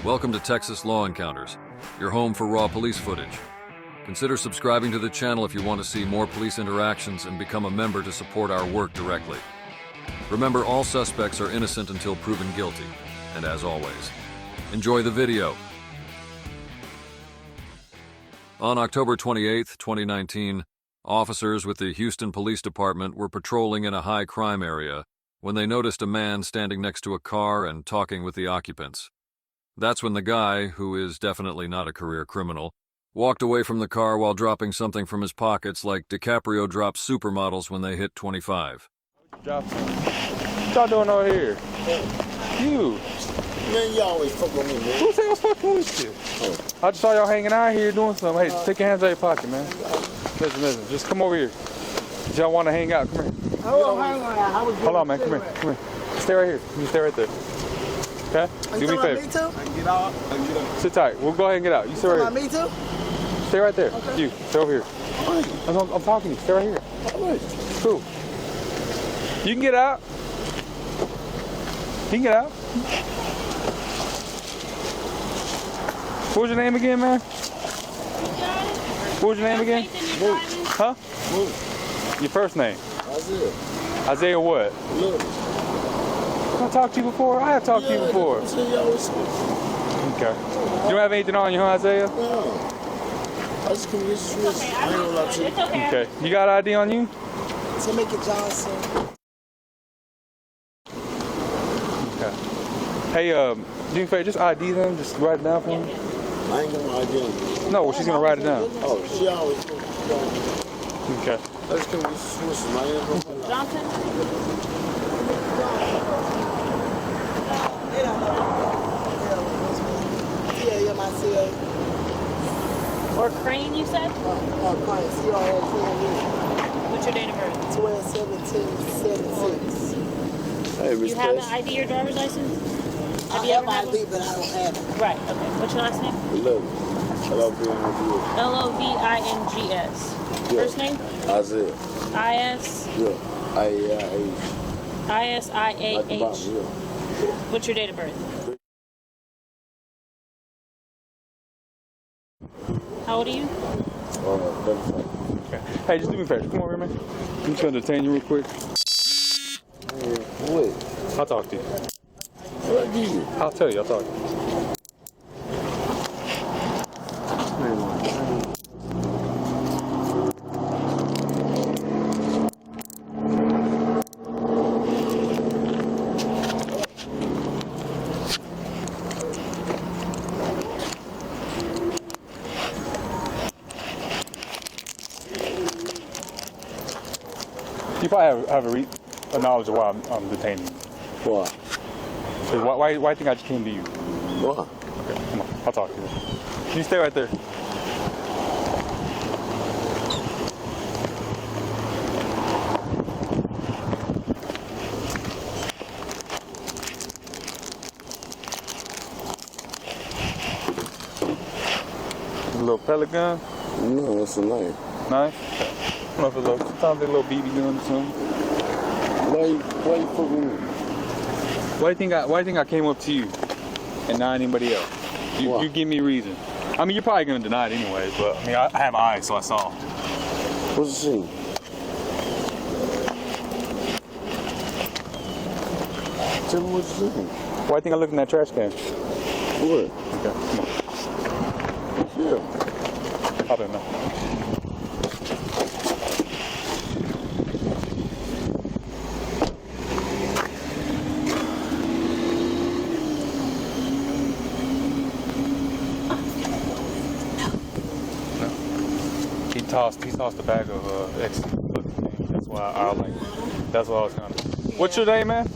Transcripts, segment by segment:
Welcome to Texas Law Encounters, your home for raw police footage. Consider subscribing to the channel if you want to see more police interactions and become a member to support our work directly. Remember, all suspects are innocent until proven guilty. And as always, enjoy the video. On October 28, 2019, officers with the Houston Police Department were patrolling in a high-crime area when they noticed a man standing next to a car and talking with the occupants. That's when the guy, who is definitely not a career criminal, walked away from the car while dropping something from his pockets like DiCaprio drops supermodels when they hit 25. What y'all doing over here? You. Man, you always fuck with me, man. Who said I was fucking with you? I just saw y'all hanging out here doing something. Hey, take your hands out of your pocket, man. Listen. Just come over here. Y'all want to hang out? Come here. Hold on, man. Come here. Stay right here. You stay right there. Okay? Do me a favor. Me too? I can get out. Sit tight. We'll go ahead and get out. You stay right here. Me too? Stay right there. Okay. You, stay over here. I'm talking to you. Stay right here. Cool. You can get out. You can get out. What was your name again, man? What was your name again? Huh? Your first name? Isaiah. Isaiah what? Look. I talked to you before? I have talked to you before. Okay. You don't have anything on you, huh, Isaiah? No. I just come get some I ain't gonna lie to you. Okay. You got ID on you? To make it Johnson. Okay. Hey, do me a favor, just ID them, just write it down for me. I ain't gonna ID them. No, well, she's gonna write it down. Oh, she always Okay. Let's come get some switches, man. Johnson? Or Crane, you said? Crane, What's your date of birth? 12/17/76. Hey, Miss You have an ID or driver's license? I have ID, but I don't have it. Right, okay. What's your last name? Look. L-O-V-I-N-G-S. L-O-V-I-N-G-S. First name? Isaiah. I-S? Yeah. I-A-I-H. I-S-I-A-H. What's your date of birth? How old are you? 35. Okay. Hey, just do me a favor. Come over here, man. I'm just gonna detain you real quick. Wait. I'll talk to you. What do you? I'll tell you. I'll talk to you. You probably have a knowledge of why I'm detaining you. Why? Why do you think I just came to you? Why? Okay, come on. I'll talk to you. You stay right there. A little pellet gun? No, that's a knife. Knife? Okay. I don't know if it's sometimes they're a little BB gun or something. Why you fucking with me? Why do you think I came up to you and not anybody else? You give me a reason. I mean, you're probably gonna deny it anyway, but I mean, I have eyes, so I saw. What's the scene? Tell me what you're saying. Why do you think I looked in that trash can? What? Okay, come on. Yeah. Hop in, man. He tossed the bag of ecstasy. That's why I was kind of. What's your name, man?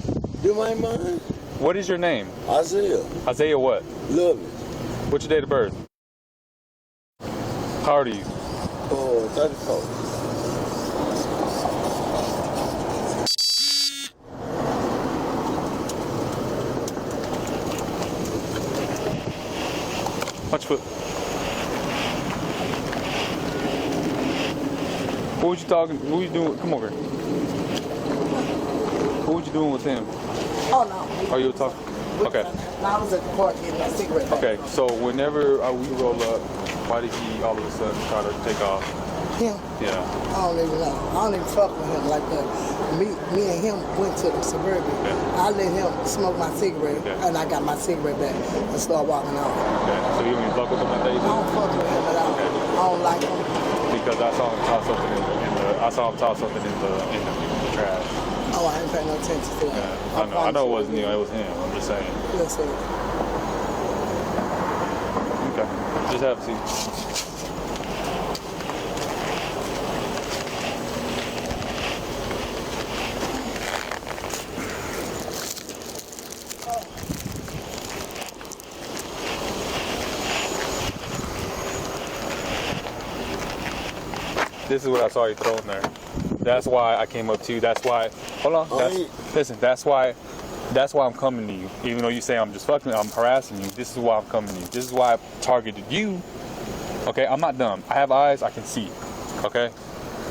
Do my mind? What is your name? Isaiah. Isaiah what? Love it. What's your date of birth? How old are you? Oh, 34. Watch foot. What was you talking? What was you doing? Come over here. What was you doing with him? Oh, no. Oh, you were talking? Okay. I was at the park getting my cigarette back. Okay, so whenever we roll up, why did he all of a sudden try to take off? Him? Yeah. I don't even know. I don't even fuck with him like that. Me and him went to the suburban. Yeah. I let him smoke my cigarette, Yeah. and I got my cigarette back and started walking off. Okay, so you don't even fuck with him like that? I don't fuck with him at all. Okay. I don't like him. Because I saw him toss something in the trash. Oh, I ain't paying no attention to that. Yeah, I know it wasn't you, it was him. I'm just saying. Yes, sir. Okay. Just have a seat. This is what I saw you throwing there. That's why I came up to you. That's why. Hold on. Listen. That's why I'm coming to you. Even though you say I'm harassing you. This is why I'm coming to you. This is why I targeted you. Okay. I'm not dumb. I have eyes. I can see. Okay.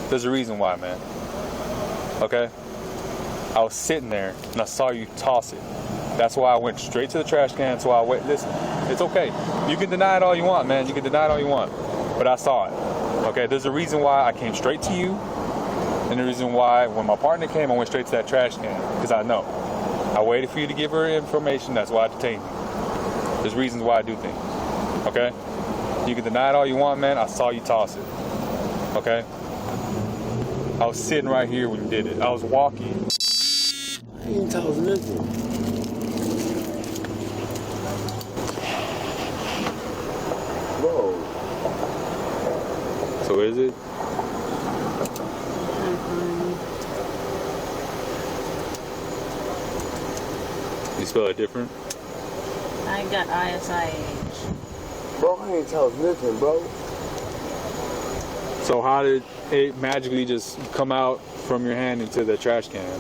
There's a reason why, man. Okay. I was sitting there and I saw you toss it. That's why I went straight to the trash can. So I went. Listen. It's okay. You can deny it all you want, man. You can deny it all you want. But I saw it. Okay, there's a reason why I came straight to you, and the reason why when my partner came, I went straight to that trash can, because I know. I waited for you to give her information, that's why I detained you. There's reasons why I do things, okay? You can deny it all you want, man, I saw you toss it, okay? I was sitting right here when you did it. I was walking. I ain't toss nothing. So is it? You spell it different? I got ISIH. Bro, I ain't toss nothing, bro. So how did it magically just come out from your hand into the trash can?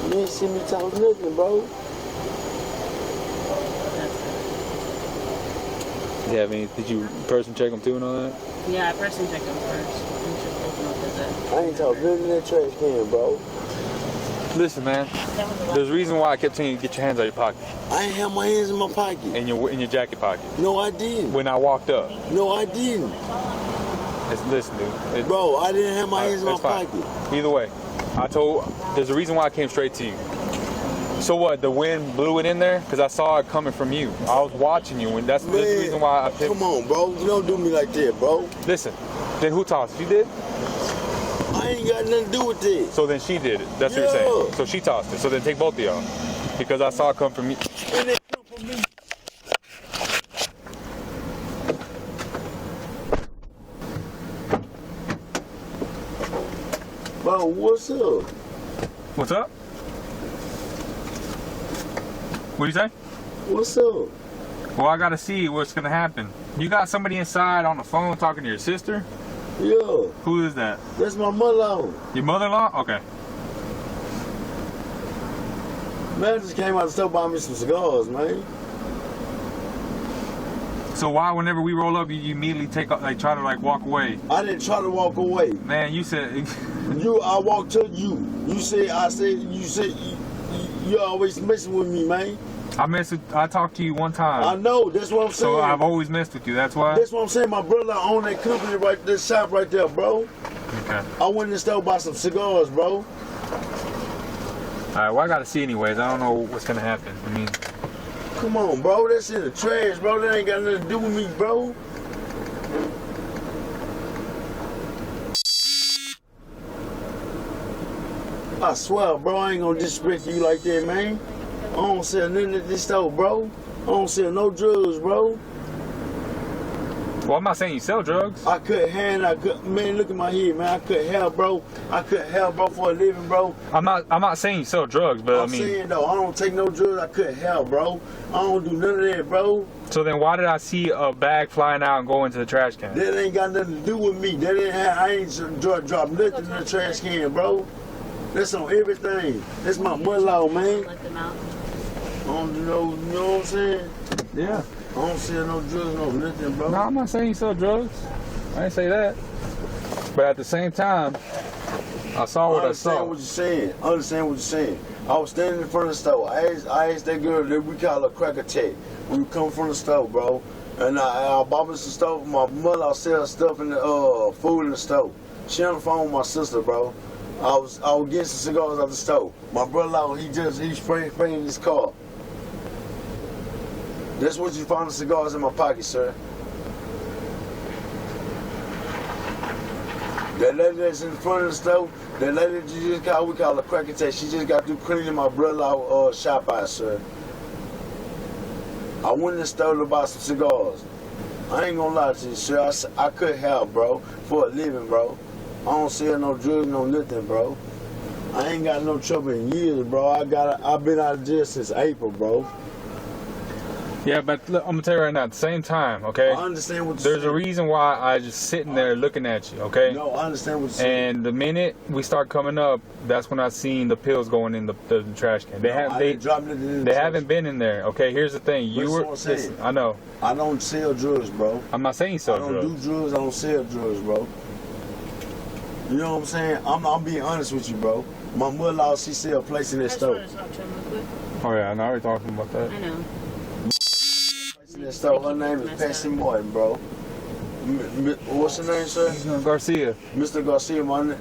You didn't see me toss nothing, bro. Did you person check them too and all that? Yeah, I person checked him first. I ain't toss nothing in that trash can, bro. Listen, man. There's a reason why I kept telling you to get your hands out of your pocket. I ain't have my hands in my pocket. In your jacket pocket. No, I didn't. When I walked up. No, I didn't. Listen, dude. Bro, I didn't have my hands in my pocket. Either way, there's a reason why I came straight to you. So what? The wind blew it in there because I saw it coming from you. I was watching you, and that's the reason why I picked. Come on, bro. You don't do me like that, bro. Listen. Then who tossed it? You did? I ain't got nothing to do with this. So then she did it. That's what you're saying. So she tossed it. So then take both of y'all, because I saw it come from you. And it come from me. Bro, what's up? What's up? What do you say? What's up? Well, I gotta see what's gonna happen. You got somebody inside on the phone talking to your sister? Yeah. Who is that? That's my mother-in-law. Your mother-in-law? Okay. Man just came out the store bought me some cigars, man. So why, whenever we roll up, you immediately try to walk away? I didn't try to walk away. Man, you said. I walked to you. You said you always messing with me, man. I talked to you one time. I know, that's what I'm saying. So I've always messed with you, that's why? That's what I'm saying. My brother owned that company right there, shop right there, bro. Okay. I went in the store bought some cigars, bro. Alright, well, I gotta see anyways. I don't know what's gonna happen. I mean, come on, bro. That's in the trash, bro. That ain't got nothing to do with me, bro. I swear, bro, I ain't gonna disrespect you like that, man. I don't sell nothing at this store, bro. I don't sell no drugs, bro. well, I'm not saying you sell drugs. I cut hair, man, look at my head, man. I cut hair, bro. I cut hair, bro, for a living, bro. I'm not saying you sell drugs, but I'm saying, though, I don't take no drugs. I cut hair, bro. I don't do none of that, bro. So then why did I see a bag flying out and go into the trash can? That ain't got nothing to do with me. I ain't drop nothing in the trash can, bro. That's on everything. That's my mother-in-law, man. Let them out. I don't do no, you know what I'm saying? Yeah. I don't sell no drugs, no nothing, bro. No, I'm not saying you sell drugs. I didn't say that. But at the same time, I saw what I saw. I understand what you're saying. I was standing in front of the store. I asked that girl that we call her Cracker Tech. We come from the store, bro. And I bought me some stuff. My mother sells stuff in the food in the store. She on the phone with my sister, bro. I was getting some cigars out the store. My brother, he spraying his car. That's what you found the cigars in my pocket, sir. That lady that's in front of the store, that lady that you just got, we call her Cracker Tech. She just got through cleaning my brother shop out, sir. I went in the store to buy some cigars. I ain't gonna lie to you, sir. I could have, bro, for a living, bro. I don't sell no drugs, no nothing, bro. I ain't got no trouble in years, bro. I've been out of jail since April, bro. Yeah, but look, I'm gonna tell you right now, at the same time, okay? I understand what you're There's a reason why I just sitting there looking at you, okay? No, I understand what you're saying. And the minute we start coming up, that's when I seen the pills going in the trash can. They haven't been in there, okay? Here's the thing, listen, I know. I don't sell drugs, bro. I'm not saying so. I don't do drugs. I don't sell drugs, bro. You know what I'm saying? I'm being honest with you, bro. My mother-in-law, she sell a place in that store. I just want to talk to him real quick. Oh yeah, I know. We're talking about that. I know. In that store, her name is Patsy Martin, bro. What's her name, sir? Garcia. Mr. Garcia, my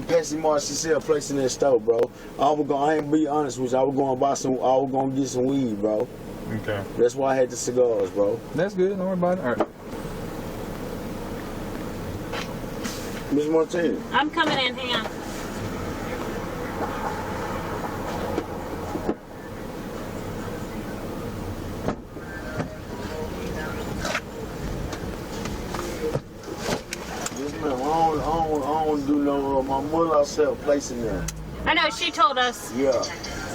Patsy Martin, she sell a place in that store, bro. I ain't be honest with you. I was gonna get some weed, bro. Okay. That's why I had the cigars, bro. That's good. Don't worry about it. All right. Miss Martinez. I'm coming in. Hang on. I don't do no. My mother sell a place in there. I know. She told us. Yeah.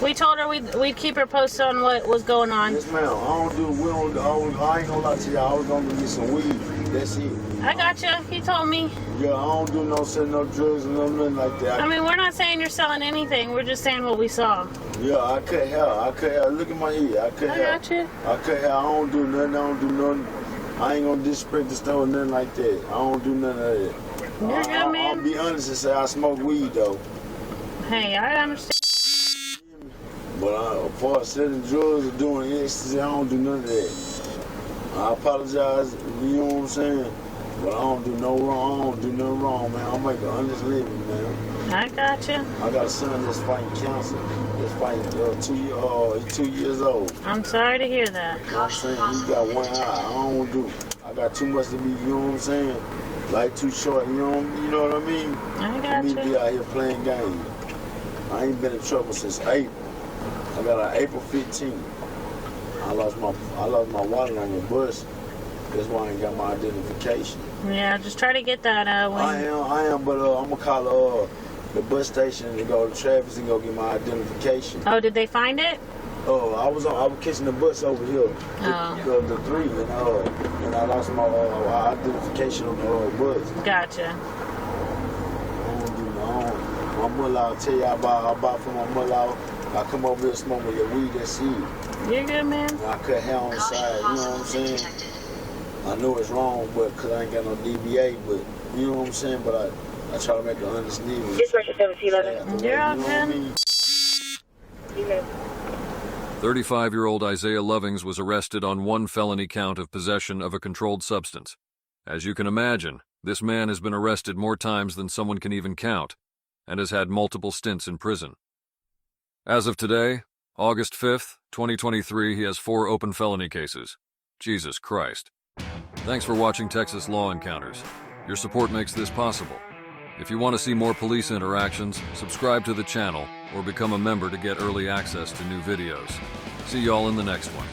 We told her we'd keep her posted on what was going on. Yes, ma'am. I ain't gonna lie to you. I was gonna get some weed. That's it. I gotcha. He told me. Yeah, I don't do no selling no drugs and no nothing like that. I mean, we're not saying you're selling anything. We're just saying what we saw. Yeah, I cut hair. Look at my head. I cut hair. I got you. I cut hair. I don't do nothing. I ain't gonna disrespect the store or nothing like that. I don't do none of that. You're good, man. I'll be honest and say I smoke weed though. Hey, I understand. But as far as selling drugs or doing ecstasy, I don't do none of that. I apologize, you know what I'm saying? But I don't do no wrong. I don't do nothing wrong, man. I make an honest living, man. I gotcha. I got a son that's fighting cancer. That's fighting 2 years old. I'm sorry to hear that. You know what I'm saying? He got one eye. I got too much to be, you know what I'm saying? Life too short, you know what I mean? I For me to gotcha. be out here playing games. I ain't been in trouble since April. I got an April 15th. I lost my wallet on the bus. That's why I ain't got my identification. Yeah, just try to get that. I am, but I'm gonna call the bus station to go to Travis and go get my identification. Oh, did they find it? I was catching the bus over here, the 3, and I lost my identification on the bus. Gotcha. My mother, I'll tell you, I buy from my mother. I come over here and smoke with your weed, that's it. You're good, man. And I cut hair on the side, you know what I'm saying? I know it's wrong, but because I ain't got no DBA, but you know what I'm saying? But I try to make an honest living. Discretion 1711. You're all good. 35-year-old Isaiah Lovings was arrested on one felony count of possession of a controlled substance. As you can imagine, this man has been arrested more times than someone can even count, and has had multiple stints in prison. As of today, August 5th, 2023, he has 4 open felony cases. Jesus Christ. Thanks for watching Texas Law Encounters. Your support makes this possible. If you want to see more police interactions, subscribe to the channel or become a member to get early access to new videos. See y'all in the next one.